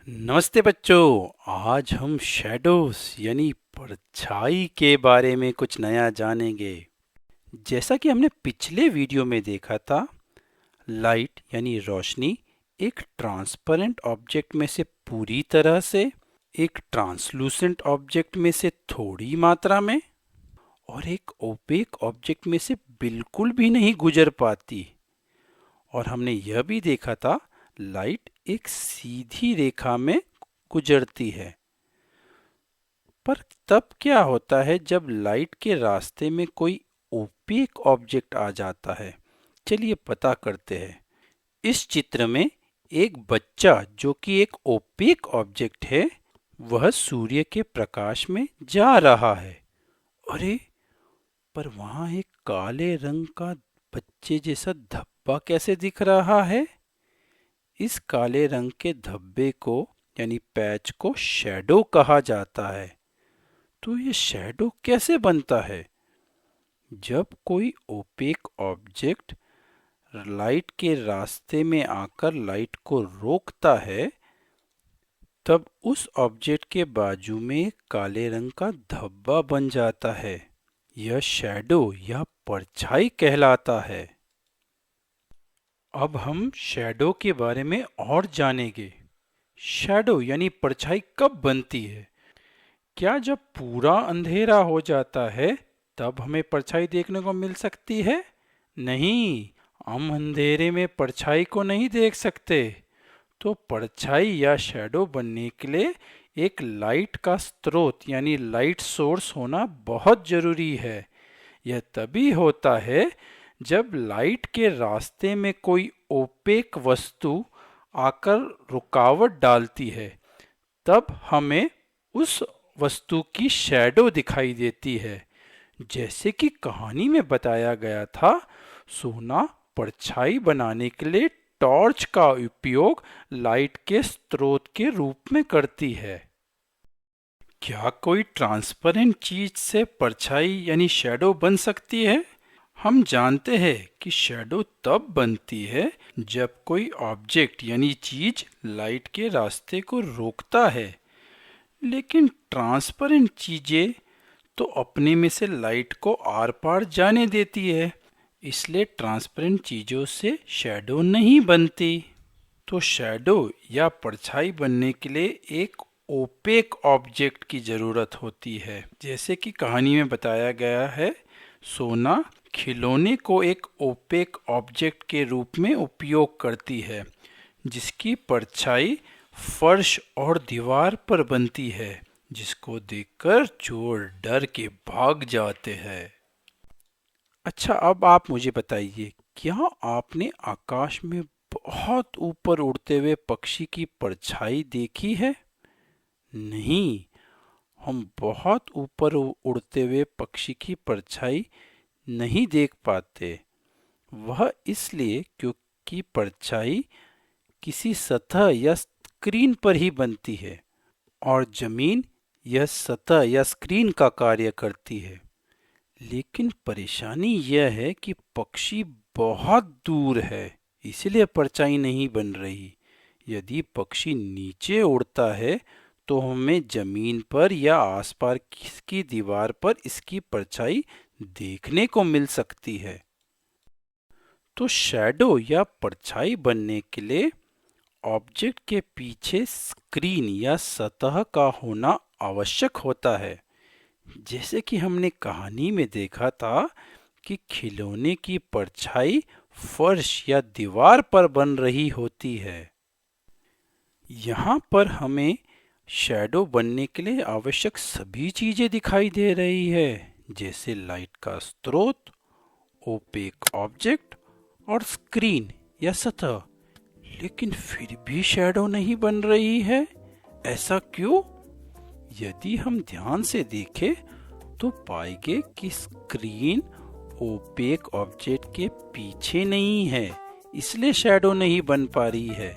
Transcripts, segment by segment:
नमस्ते बच्चों। आज हम शैडोज यानी परछाई के बारे में कुछ नया जानेंगे। जैसा कि हमने पिछले वीडियो में देखा था, लाइट यानी रोशनी एक ट्रांसपेरेंट ऑब्जेक्ट में से पूरी तरह से, एक ट्रांसलूसेंट ऑब्जेक्ट में से थोड़ी मात्रा में और एक ओपेक ऑब्जेक्ट में से बिल्कुल भी नहीं गुजर पाती। और हमने यह भी देखा था, लाइट एक सीधी रेखा में गुजरती है। पर तब क्या होता है जब लाइट के रास्ते में कोई ओपेक ऑब्जेक्ट आ जाता है? चलिए पता करते हैं। इस चित्र में एक बच्चा जो कि एक ओपेक ऑब्जेक्ट है, वह सूर्य के प्रकाश में जा रहा है। अरे, पर वहां एक काले रंग का बच्चे जैसा धब्बा कैसे दिख रहा है? इस काले रंग के धब्बे को यानी पैच को शैडो कहा जाता है। तो ये शैडो कैसे बनता है? जब कोई ओपेक ऑब्जेक्ट लाइट के रास्ते में आकर लाइट को रोकता है, तब उस ऑब्जेक्ट के बाजू में एक काले रंग का धब्बा बन जाता है। यह शैडो या परछाई कहलाता है। अब हम शैडो के बारे में और जानेंगे। शैडो यानी परछाई कब बनती है? क्या जब पूरा अंधेरा हो जाता है तब हमें परछाई देखने को मिल सकती है? नहीं, हम अंधेरे में परछाई को नहीं देख सकते। तो परछाई या शैडो बनने के लिए एक लाइट का स्रोत यानी लाइट सोर्स होना बहुत जरूरी है। यह तभी होता है जब लाइट के रास्ते में कोई ओपेक वस्तु आकर रुकावट डालती है, तब हमें उस वस्तु की शैडो दिखाई देती है। जैसे कि कहानी में बताया गया था, सोना परछाई बनाने के लिए टॉर्च का उपयोग लाइट के स्रोत के रूप में करती है। क्या कोई ट्रांसपेरेंट चीज से परछाई यानी शैडो बन सकती है? हम जानते हैं कि शैडो तब बनती है जब कोई ऑब्जेक्ट यानी चीज लाइट के रास्ते को रोकता है। लेकिन ट्रांसपेरेंट चीजें तो अपने में से लाइट को आर पार जाने देती है, इसलिए ट्रांसपेरेंट चीजों से शैडो नहीं बनती। तो शैडो या परछाई बनने के लिए एक ओपेक ऑब्जेक्ट की जरूरत होती है। जैसे कि कहानी में बताया गया है, सोना खिलौने को एक ओपेक ऑब्जेक्ट के रूप में उपयोग करती है, जिसकी परछाई फर्श और दीवार पर बनती है, जिसको देखकर चोर डर के भाग जाते हैं। अच्छा, अब आप मुझे बताइए, क्या आपने आकाश में बहुत ऊपर उड़ते हुए पक्षी की परछाई देखी है? नहीं, हम बहुत ऊपर उड़ते हुए पक्षी की परछाई नहीं देख पाते। वह इसलिए क्योंकि परछाई किसी सतह या स्क्रीन पर ही बनती है और जमीन यह सतह या स्क्रीन का कार्य करती है। लेकिन परेशानी यह है कि पक्षी बहुत दूर है, इसलिए परछाई नहीं बन रही। यदि पक्षी नीचे उड़ता है तो हमें जमीन पर या आसपास की दीवार पर इसकी परछाई देखने को मिल सकती है। तो शैडो या परछाई बनने के लिए ऑब्जेक्ट के पीछे स्क्रीन या सतह का होना आवश्यक होता है। जैसे कि हमने कहानी में देखा था कि खिलौने की परछाई फर्श या दीवार पर बन रही होती है। यहाँ पर हमें शैडो बनने के लिए आवश्यक सभी चीजें दिखाई दे रही है, जैसे लाइट का स्रोत, ओपेक ऑब्जेक्ट और स्क्रीन या सतह। लेकिन फिर भी शैडो नहीं बन रही है। ऐसा क्यों? यदि हम ध्यान से देखें तो पाएंगे कि स्क्रीन ओपेक ऑब्जेक्ट के पीछे नहीं है, इसलिए शैडो नहीं बन पा रही है।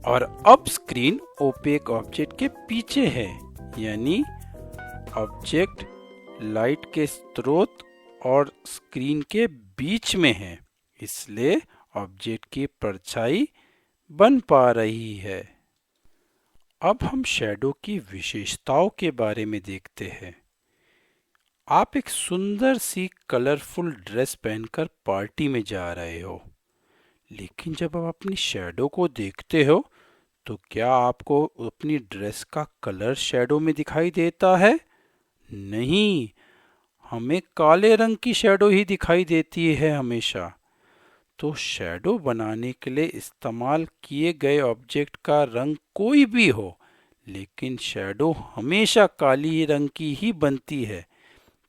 और अब स्क्रीन ओपेक ऑब्जेक्ट के पीछे है, यानी ऑब्जेक्ट लाइट के स्रोत और स्क्रीन के बीच में है, इसलिए ऑब्जेक्ट की परछाई बन पा रही है। अब हम शैडो की विशेषताओं के बारे में देखते हैं। आप एक सुंदर सी कलरफुल ड्रेस पहनकर पार्टी में जा रहे हो, लेकिन जब आप अपनी शैडो को देखते हो तो क्या आपको अपनी ड्रेस का कलर शैडो में दिखाई देता है? नहीं, हमें काले रंग की शैडो ही दिखाई देती है हमेशा। तो शैडो बनाने के लिए इस्तेमाल किए गए ऑब्जेक्ट का रंग कोई भी हो, लेकिन शैडो हमेशा काली रंग की ही बनती है।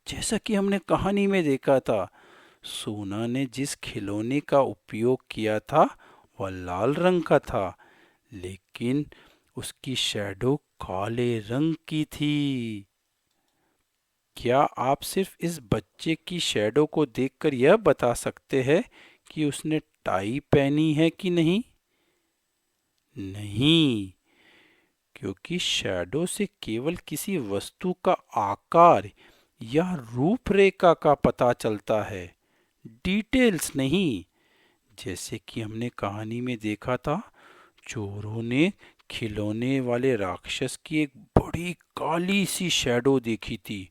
जैसा कि हमने कहानी में देखा था, सोना ने जिस खिलौने का उपयोग किया था वह लाल रंग का था, लेकिन उसकी शैडो काले रंग की थी। क्या आप सिर्फ इस बच्चे की शैडो को देखकर यह बता सकते हैं कि उसने टाई पहनी है कि नहीं? नहीं, क्योंकि शैडो से केवल किसी वस्तु का आकार या रूपरेखा का पता चलता है, डिटेल्स नहीं। जैसे कि हमने कहानी में देखा था, चोरों ने खिलौने वाले राक्षस की एक बड़ी काली सी शैडो देखी थी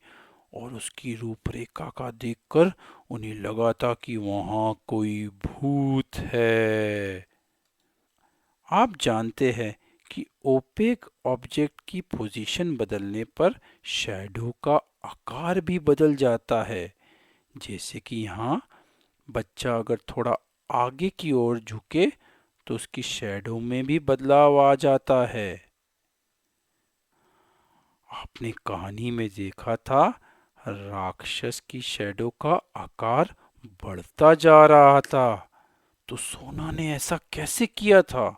और उसकी रूपरेखा का देखकर उन्हें लगा था कि वहां कोई भूत है। आप जानते हैं कि ओपेक ऑब्जेक्ट की पोजीशन बदलने पर शैडो का आकार भी बदल जाता है। जैसे कि यहाँ बच्चा अगर थोड़ा आगे की ओर झुके तो उसकी शैडो में भी बदलाव आ जाता है। आपने कहानी में देखा था, राक्षस की शैडो का आकार बढ़ता जा रहा था। तो सोना ने ऐसा कैसे किया था?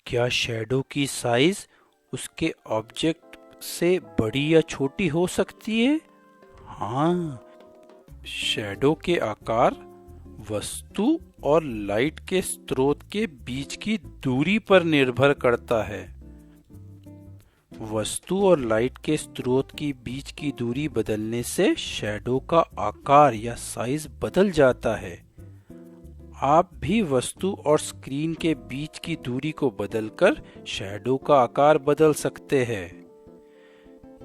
क्या शैडो की साइज उसके ऑब्जेक्ट से बड़ी या छोटी हो सकती है? हाँ, शैडो के आकार वस्तु और लाइट के स्रोत के बीच की दूरी पर निर्भर करता है। वस्तु और लाइट के स्रोत के बीच की दूरी बदलने से शैडो का आकार या साइज बदल जाता है। आप भी वस्तु और स्क्रीन के बीच की दूरी को बदलकर शैडो का आकार बदल सकते हैं।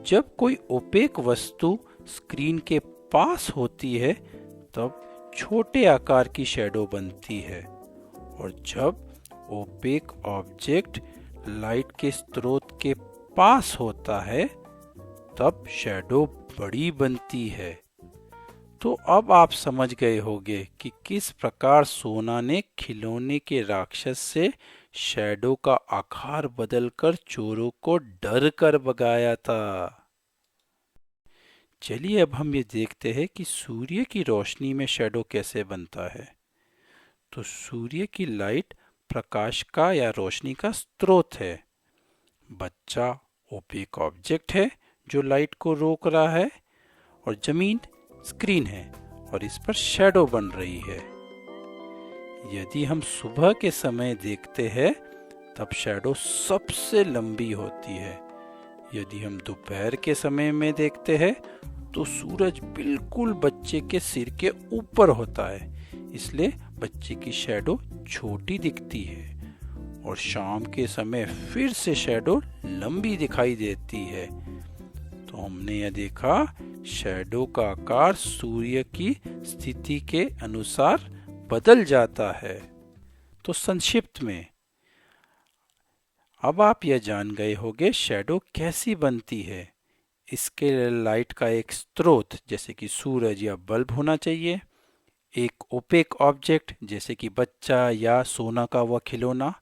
जब कोई ओपेक वस्तु स्क्रीन के पास होती है तब छोटे आकार की शैडो बनती है, और जब ओपेक ऑब्जेक्ट लाइट के स्रोत के पास होता है तब शैडो बड़ी बनती है। तो अब आप समझ गए होंगे कि किस प्रकार सोना ने खिलौने के राक्षस से शैडो का आकार बदलकर चोरों को डर कर भगाया था। चलिए अब हम ये देखते हैं कि सूर्य की रोशनी में शैडो कैसे बनता है। तो सूर्य की लाइट प्रकाश का या रोशनी का स्रोत है। बच्चा ओपेक ऑब्जेक्ट है जो लाइट को रोक रहा है, और जमीन स्क्रीन है और इस पर शैडो बन रही है। यदि हम सुबह के समय देखते हैं तब शैडो सबसे लंबी होती है। यदि हम दोपहर के समय में देखते हैं तो सूरज बिल्कुल बच्चे के सिर के ऊपर होता है, इसलिए बच्चे की शैडो छोटी दिखती है। और शाम के समय फिर से शैडो लंबी दिखाई देती है। तो हमने यह देखा, शैडो का आकार सूर्य की स्थिति के अनुसार बदल जाता है। तो संक्षिप्त में अब आप यह जान गए होंगे शैडो कैसी बनती है। इसके लिए लाइट का एक स्रोत जैसे कि सूरज या बल्ब होना चाहिए, एक ओपेक ऑब्जेक्ट जैसे कि बच्चा या सोना का वह खिलौना,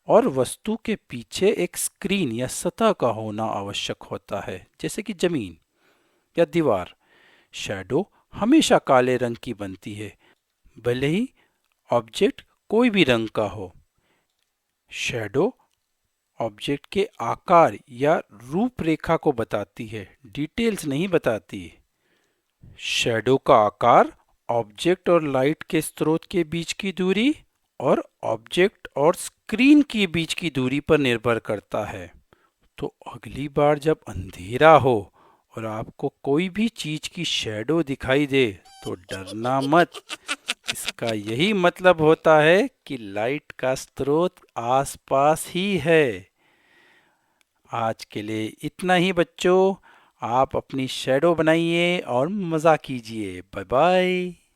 और वस्तु के पीछे एक स्क्रीन या सतह का होना आवश्यक होता है जैसे कि जमीन या दीवार। शैडो हमेशा काले रंग की बनती है, भले ही ऑब्जेक्ट कोई भी रंग का हो। शैडो ऑब्जेक्ट के आकार या रूपरेखा को बताती है, डिटेल्स नहीं बताती। शैडो का आकार ऑब्जेक्ट और लाइट के स्रोत के बीच की दूरी और ऑब्जेक्ट और स्क्रीन के बीच की दूरी पर निर्भर करता है। तो अगली बार जब अंधेरा हो और आपको कोई भी चीज की शैडो दिखाई दे तो डरना मत। इसका यही मतलब होता है कि लाइट का स्रोत आसपास ही है। आज के लिए इतना ही बच्चों। आप अपनी शैडो बनाइए और मज़ा कीजिए। Bye bye.